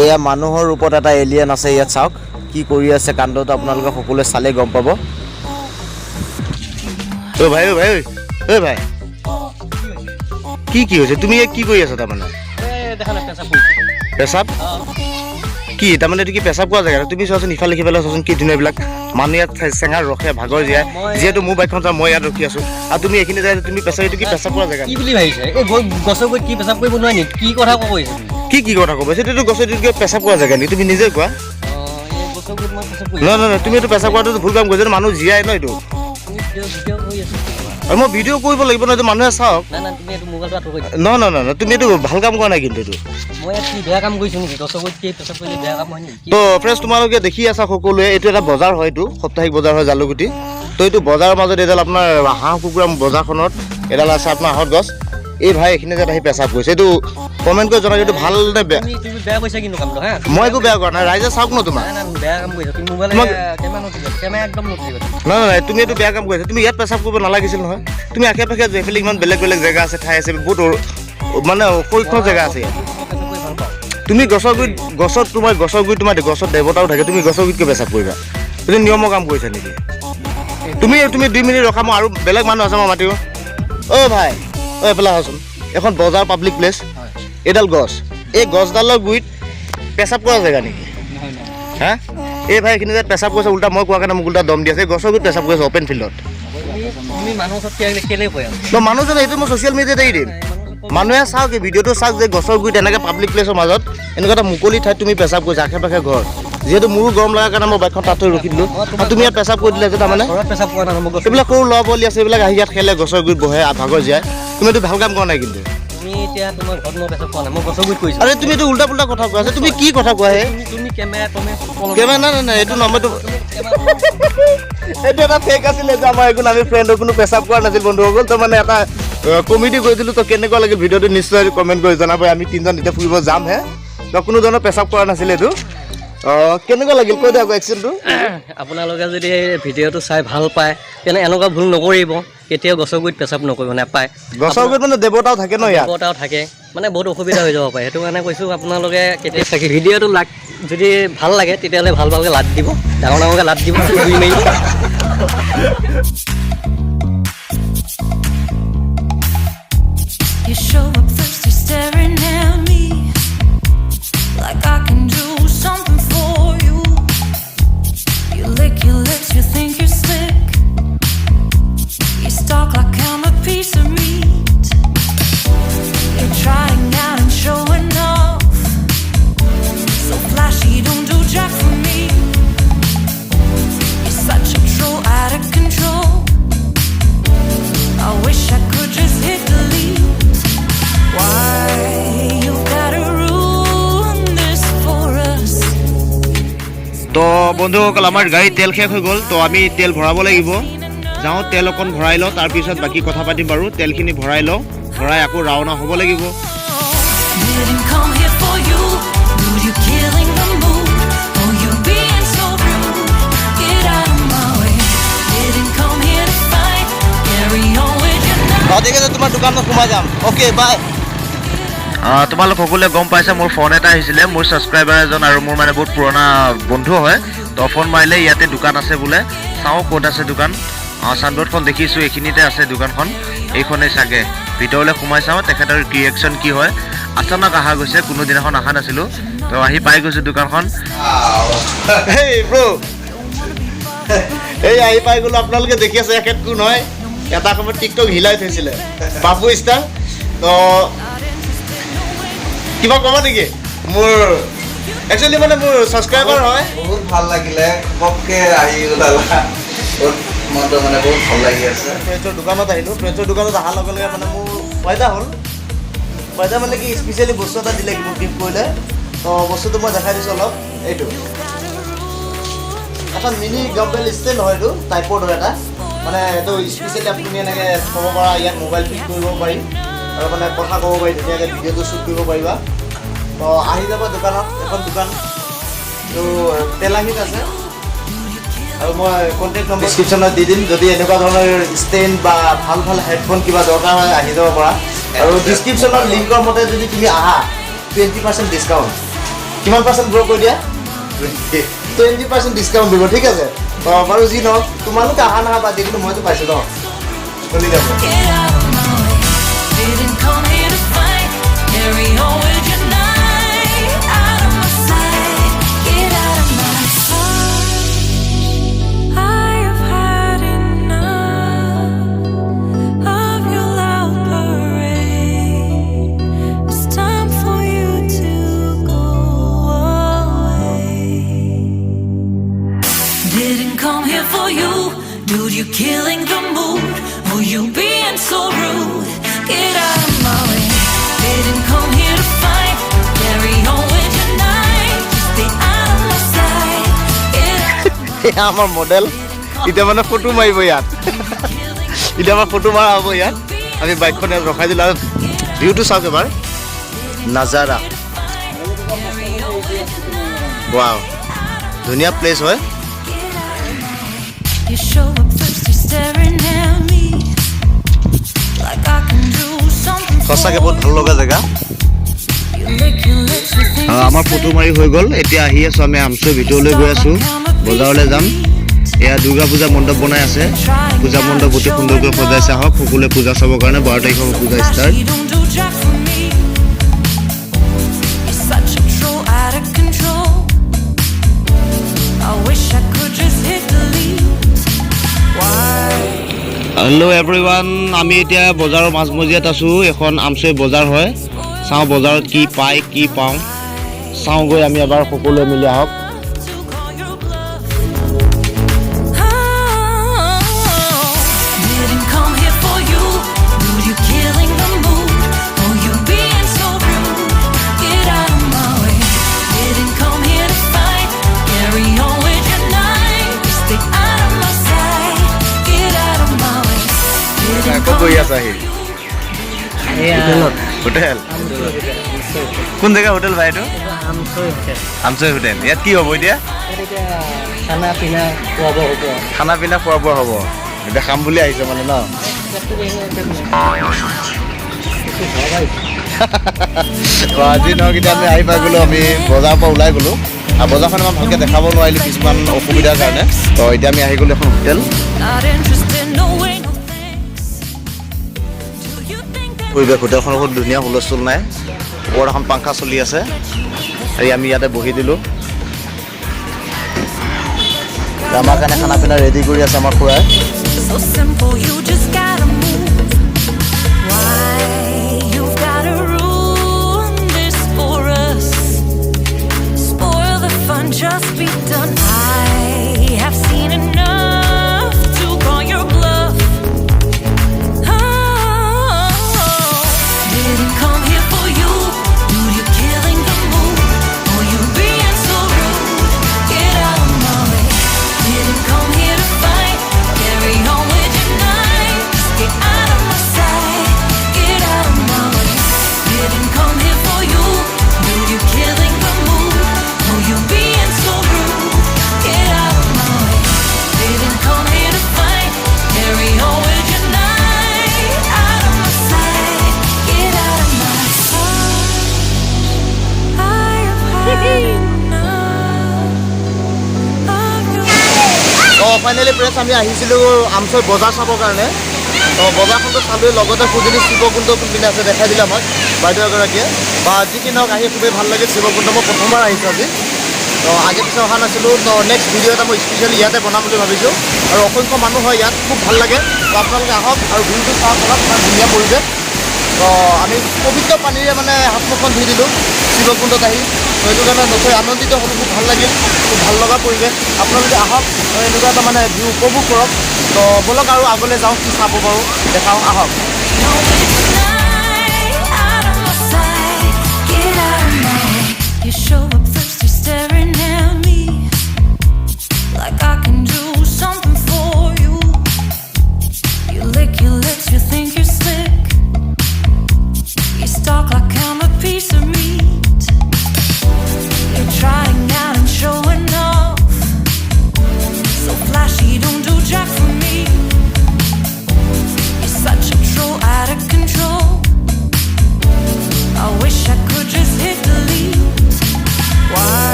এয়া মানুহৰ ৰূপত এটা এলিয়েন আছে ইয়াত চাওক কি কৰি আছে কাণ্ডটো আপোনালোকে সকলোৱে চালে গম পাব ও ভাই কি হৈছে তুমি কি কৰি আছা তাৰমানে পেচাব কি তাৰমানে এইটো কি পেচাব কৰা জেগা তুমি চোৱাচোন ইফালে সিফালে চোৱাচোন কি ধুনীয়াবিলাক মানুহ ইয়াত চেঙাৰ ৰখে ভাগৰ জীয়াই যিহেতু মোৰ বাইকখন চাওঁ মই ইয়াত ৰখি আছোঁ আৰু তুমি এইখিনি যায় তুমি পেচাব এইটো কি পেচাব কৰা জেগা কি বুলি ভাবিছে এই গছৰ গুৰিত কি পেচাব কৰিব নোৱাৰি নেকি কি কথা কৈছে কি কথা ক'ব সেইটোতো গছৰ পেচাব কৰা জেগা নেকি তুমি নিজে কোৱা নহয় তুমি এইটো পেচাব কৰাটো ভুল কাম কৰিছা মানুহ জীয়াই ন এইটো আৰু মই ভিডিঅ' কৰিব লাগিব নহয় মানুহে চাওক নহয় তুমি এইটো ভাল কাম কৰা নাই কিন্তু এইটো তো ফ্ৰেণ্ডছ তোমালোকে দেখি আছা সকলোৱে এইটো এটা বজাৰ হয় এইটো সাপ্তাহিক বজাৰ হয় জালুকুটি তো এইটো বজাৰৰ মাজত এডাল আপোনাৰ হাঁহ কুকুৰা বজাৰখনত এডাল আছে আপোনাৰ আহঁত গছ এই ভাই এইখিনি যে আহি পেচাব কৰিছে এইটো কমেণ্ট কৰি জনাই এইটো ভাল নে বেয়া মই একো বেয়া কৰা নাই ৰাইজে চাওক ন তোমাৰ নহয় তুমি এইটো বেয়া কাম কৰিছা তুমি ইয়াত পেচাব কৰিব নালাগিছিল নহয় তুমি আশে পাশে এইফালে ইমান বেলেগ বেলেগ জেগা আছে ঠাই আছে বহুত মানে সূক্ষ্ম জেগা আছে ইয়াত তুমি গছৰ গুৰিত তোমাৰ গছৰ দেৱতাও থাকে তুমি গছৰ গুৰিত কিয় পেচাব কৰিবা তুমি নিয়মৰ কাম কৰিছা নেকি তুমি 2 মিনিট ৰখা মই আৰু বেলেগ মানুহ আছে মই মাতিব অ' ভাই এইফালে আহচোন এখন বজাৰ পাব্লিক প্লেচ এইডাল গছ এই গছডালৰ গুৰিত পেচাব কৰা জেগা নেকি হা এই ভাই এইখিনি যে পেচাব কৰিছে উল্টা মই কোৱা কাৰণে মোক উল্টা দম দি আছে গছৰ গুৰিত পেচাব কৰিছে অ'পেন ফিল্ডত মানুহজনে এইটো মই ছ'চিয়েল মিডিয়াত এৰি দিম মানুহে চাওক এই ভিডিঅ'টো চাওক যে গছৰ গুৰিত এনেকৈ পাব্লিক প্লেচৰ মাজত এনেকুৱা এটা মুকলি ঠাইত তুমি পেচাব কৰিছা আশে পাশে ঘৰ যিহেতু মোৰো গৰম লগাৰ কাৰণে মই বাইকখন তাত থৈ ৰখি দিলোঁ আৰু তুমি ইয়াত পেচাব কৰি দিলা যে তাৰমানে এইবিলাক সৰু ল'ৰা পোৱালি আছে এইবিলাক আহি ইয়াত খেলে গছৰ গুৰিত বহে ভাগৰ জীয়াই তুমি এইটো ভাল কাম কৰা নাই কিন্তু আৰে তুমি এইটো উল্টা পুল্টা কথা কোৱা আছে তুমি কি কথা কোৱা হে কেমেৰা নাই এইটো নম্বৰটো এইটো এটা ফেক আছিলে যে আমাৰ একো আমি ফ্ৰেণ্ডৰ কোনো পেচাব কৰা নাছিল বন্ধুসকল তো মানে এটা কমেডি কৰিছিলোঁ তো কেনেকুৱা লাগিল ভিডিঅ'টো নিশ্চয় কমেণ্ট কৰি জনাব আমি তিনিজন এতিয়া ফুৰিব যামহে তো কোনো ধৰণৰ পেচাব কৰা নাছিলে এইটো কেনেকুৱা লাগিল কৈ দিয়ক এক্সিডেণ্টটো আপোনালোকে যদি ভিডিঅ'টো চাই ভাল পায় তেনে এনেকুৱা ভুল নকৰিব কেতিয়াও গছৰ গুৰিত পেচাব নকৰিব নাপায় গছৰ গুৰিত মানে দেৱতাও থাকে ন ইয়াত দেৱতাও থাকে মানে বহুত অসুবিধা হৈ যাব পাৰে সেইটো কাৰণে কৈছোঁ আপোনালোকে কেতিয়া চাগে ভিডিঅ'টো যদি ভাল লাগে তেতিয়াহ'লে ভালকৈ লাট দিব ডাঙৰকৈ লাট দিব ঘূৰি মাৰিব You show up thirsty, staring at me like I can do something for you. You lick your lips, you think you're slick. You stalk like I'm a piece of meat. You're trying out and showing off, so flashy, don't do jack for me. You're such a troll, out of control. I wish I could just hit delete. Why you gotta ruin this for us? তো বন্ধুসকল আমাৰ গাড়ী তেল শেষ হৈ গ'ল তো আমি তেল ভৰাব লাগিব যাওঁ তেল অকণ ভৰাই লওঁ তাৰপিছত বাকী কথা পাতিম বাৰু তেলখিনি ভৰাই লওঁ ভৰাই আকৌ ৰাওনা হ'ব লাগিব Didn't come here for you. Dude, you killing the mood. Oh, you being so rude. Get out of my way. Didn't come here to fight. Carry on with your night. ঠিক আছে তোমাৰ দোকানত সোমাই যাম অ'কে বাই তোমালোক সকলোৱে গম পাইছে মোৰ ফোন এটা আহিছিলে মোৰ ছাবস্ক্ৰাইবাৰ এজন আৰু মোৰ মানে বহুত পুৰণা বন্ধু হয় তো ফোন মাৰিলে ইয়াতে দোকান আছে বোলে চাওঁ ক'ত আছে দোকান চানবোৰ্ডখন দেখিছোঁ এইখিনিতে আছে দোকানখন এইখনেই চাগে ভিতৰলৈ সোমাই চাওঁ তেখেতৰ ৰিয়েকশ্যন কি হয় আচানক অহা গৈছে কোনো দিনাখন অহা নাছিলোঁ তো আহি পাই গৈছোঁ দোকানখন এই আহি পাই গ'লোঁ আপোনালোকে দেখি আছে এখেত কোন হয় এটা সময়ত টিকটক হিলাই থৈছিলে বাবু ষ্টাৰ তো কিবা ক'ব নেকি মোৰ একচুৱেলি মানে মোৰ ছাবস্ক্ৰাইবাৰ হয় বহুত ভাল লাগিলে ঘপককৈ আহি ওলালা মনটো মানে বহুত ভাল লাগি আছে ফ্ৰেণ্ডছৰ দোকানত আহিলোঁ ফ্ৰেণ্ডছৰ দোকানত অহাৰ লগে লগে মানে মোৰ ফাইদা হ'ল ফাইদা মানে কি স্পেচিয়েলি বস্তু এটা দিলে মোক গিফ্ট কৰিলে তো বস্তুটো মই দেখাই দিছোঁ অলপ এইটো এটা মিনি গাম্বেল ষ্টেণ্ড হয় এইটো টাইপৰ হয় এটা মানে এইটো স্পেচিয়েলি আপুনি এনেকৈ থ'ব পৰা ইয়াত মোবাইল ফিট কৰিব পাৰি আৰু মানে কথা ক'ব পাৰি ধুনীয়াকৈ ভিডিঅ'টো শ্বুট কৰিব পাৰিবা তো আহি যাব দোকানত এখন দোকান তো তেলাহীত আছে আৰু মই কণ্টেক্ট নম্বৰ ডিছক্ৰিপশ্যনত দি দিম যদি এনেকুৱা ধৰণৰ ষ্টেণ্ড বা ভাল ভাল হেডফোন কিবা দৰকাৰ হয় আহি যাব পৰা আৰু ডিছক্ৰিপশ্যনৰ লিংকৰ মতে যদি তুমি আহা 20% ডিছকাউণ্ট কিমান পাৰ্চেণ্ট গ্ৰ' কৰি দিয়া 20% ডিছকাউণ্ট দিব ঠিক আছে বাৰু যি নহওক তোমালোকে অহা নহা বাদ কিন্তু মইতো পাইছোঁ ন চলি যাব Get out of my way. Didn't come here to fight. Carry on with your night. Out of my sight. Get out of my sight. I have had enough of your loud parade. It's time for you to go away. Didn't come here for you. Dude, you're killing the mood. Oh, you being so rude. Get out of my way. Didn't come here to fight. Carry on with your night. Stay out of my sight. Get out. আমাৰ model এতিয়া মানে photo মাৰিব ইয়াত এতিয়া আমাৰ photo মাৰা হ'ব ইয়াত আমি বাইকখন ইয়াত ৰখাই দিলোঁ আৰু ভিউটো চাওক এবাৰ নাজাৰা ৱাও ধুনীয়া প্লেচ হয় You show up first, you're staring at me like I can do something for সঁচাকৈ বহুত ভাল লগা জেগা you. Lick your lips, you think আমাৰ ফটো মাৰি হৈ গ'ল এতিয়া আহি আছোঁ আমি আমচৈ ভিতৰলৈ গৈ আছোঁ বজাৰলৈ যাম এয়া দুৰ্গা পূজা মণ্ডপ বনাই আছে পূজা মণ্ডপ অতি সুন্দৰকৈ সজাইছে আহক সকলোৱে পূজা চাবৰ কাৰণে 12 তাৰিখৰ পূজা start you don't do jack for me. You're such a troll, out of control. I wish I could just hit delete. Why? Hello' everyone আমি এতিয়া বজাৰৰ মাজমজিয়াত আছোঁ এখন আমচৈ বজাৰ হয় চাওঁ বজাৰত কি পায় কি পাওঁ চাওঁ গৈ আমি এবাৰ সকলোৱে মিলি আহক To call your bluff. Didn't come here for you. Dude, you killing the mood. Oh, you being so rude. Get out of my way. Didn't come here to fight. Carry on with your night. Stay out of my sight. Get out of my way. Didn't come here for you. Hotel কোন জেগা hotel ভাই এইটো Amchoi hotel ইয়াত কি হ'ব এতিয়া খানা পিনা খোৱা বোৱা হ'ব খানা পিনা খোৱা বোৱা হ'ব এতিয়া খাম বুলি আহিছে মানে ন আজি নহওক এতিয়া আমি আহি পাই গ'লোঁ আমি বজাৰৰ পৰা ওলাই গ'লোঁ আৰু বজাৰখন ইমান ভালকৈ দেখাব নোৱাৰিলোঁ কিছুমান অসুবিধাৰ কাৰণে তো এতিয়া আমি আহি গ'লোঁ এখন hotel Not interested, no way, no thanks. Do you think that পৰিৱেশ হোটেলখন বহুত ধুনীয়া হুলস্থুল নাই ওপৰত এখন পাংখা চলি আছে আৰু আমি ইয়াতে বহি দিলোঁ আমাৰ কাৰণে খানা পিনা ৰেডি কৰি আছে আমাৰ খুৰাই so simple, you just gotta move? Why you've gotta ruin this for us? Spoil the fun, just be done. I have seen enough to call your bluff. Didn't come here for you. Dude, you're killing the mood. Oh, you being so rude. Get out of my way. Didn't come here to fight. Carry on with your night. Just get out of my sight. Get out of my way. Didn't come here for you. Dude, you're killing the mood. Oh, you being so rude. Get out of my way. Didn't come here to fight. Carry on with your night. Out of my sight. Get out of my sight. I have had enough of your. অঁ finally press আমি আহিছিলোঁ আমচৈ বজাৰ চাবৰ কাৰণে তো বজাৰখনটো চালোঁ লগতে খুজনি শিৱকুণ্ড কোনপিনে আছে দেখাই দিলে আমাক বাইদেউ এগৰাকীয়ে বা যি কি নহওক আহি খুবেই ভাল লাগিল শিৱকুণ্ড মই প্ৰথমবাৰ আহিছোঁ আজি তো আগে পিছে অহা নাছিলোঁ তো নেক্সট ভিডিঅ' এটা মই স্পেচিয়েলি ইয়াতে বনাম বুলি ভাবিছোঁ আৰু অসংখ্য মানুহ হয় ইয়াত খুব ভাল লাগে তো আপোনালোকে আহক আৰু ভিউটো চাওক অলপ ইমান ধুনীয়া পৰিৱেশ তো আমি পবিত্ৰ পানীৰে মানে হাত মুখখন ধুই দিলোঁ শিৱকুণ্ডত আহি তো সেইটো কাৰণে নথৈ আনন্দিত হ'লোঁ খুব ভাল লাগিল খুব ভাল লগা পৰিৱেশ আপোনালোকে আহক আৰু এনেকুৱা এটা মানে ভিউ উপভোগ কৰক তো ব'লক আৰু আগলৈ যাওঁ কি চাব পাৰোঁ দেখাওঁ আহক No, it's